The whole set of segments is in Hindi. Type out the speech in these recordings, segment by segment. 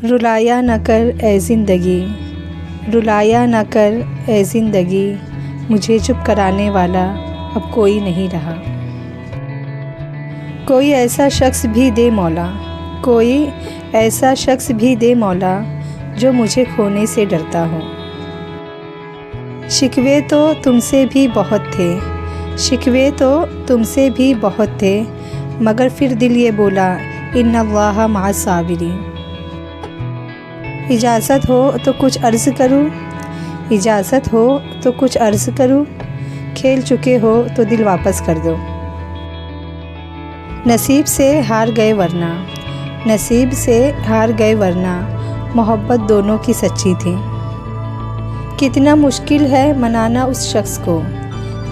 रुलाया न कर ए ज़िंदगी, रुलाया न कर ए ज़िंदगी, मुझे चुप कराने वाला अब कोई नहीं रहा। कोई ऐसा शख्स भी दे मौला, कोई ऐसा शख्स भी दे मौला, जो मुझे खोने से डरता हो। शिकवे तो तुमसे भी बहुत थे, शिकवे तो तुमसे भी बहुत थे, मगर फिर दिल ये बोला इन्नल्लाह मअस साबिरीन। इजाज़त हो तो कुछ अर्ज़ करूँ, इजाज़त हो तो कुछ अर्ज़ करूँ, खेल चुके हो तो दिल वापस कर दो। नसीब से हार गए वरना, नसीब से हार गए वरना, मोहब्बत दोनों की सच्ची थी। कितना मुश्किल है मनाना उस शख्स को,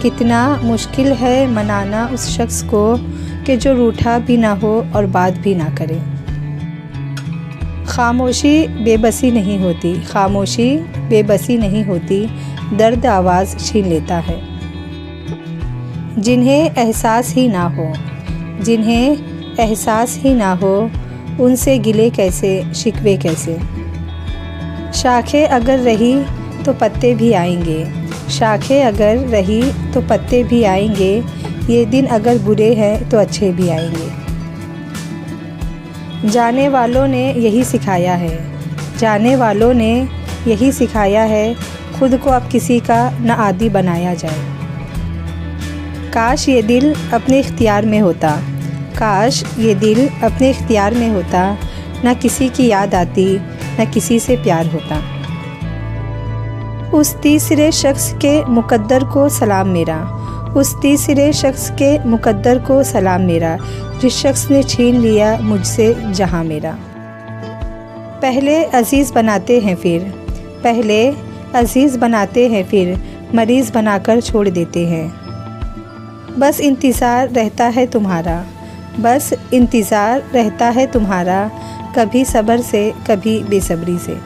कितना मुश्किल है मनाना उस शख्स को, कि जो रूठा भी ना हो और बात भी ना करे। खामोशी बेबसी नहीं होती, खामोशी बेबसी नहीं होती, दर्द आवाज़ छीन लेता है। जिन्हें एहसास ही ना हो, जिन्हें एहसास ही ना हो, उनसे गिले कैसे शिकवे कैसे। शाखें अगर रही तो पत्ते भी आएंगे, शाखें अगर रही तो पत्ते भी आएंगे, ये दिन अगर बुरे हैं तो अच्छे भी आएंगे। जाने वालों ने यही सिखाया है, जाने वालों ने यही सिखाया है, खुद को अब किसी का न आदी बनाया जाए। काश ये दिल अपने इख्तियार में होता, काश ये दिल अपने इख्तियार में होता, न किसी की याद आती न किसी से प्यार होता। उस तीसरे शख्स के मुकद्दर को सलाम मेरा, उस तीसरे शख्स के मुकद्दर को सलाम मेरा, जिस शख्स ने छीन लिया मुझसे जहां मेरा। पहले अज़ीज़ बनाते हैं फिर, पहले अज़ीज़ बनाते हैं फिर, मरीज़ बनाकर छोड़ देते हैं। बस इंतज़ार रहता है तुम्हारा, बस इंतज़ार रहता है तुम्हारा, कभी सब्र से कभी बेसब्री से।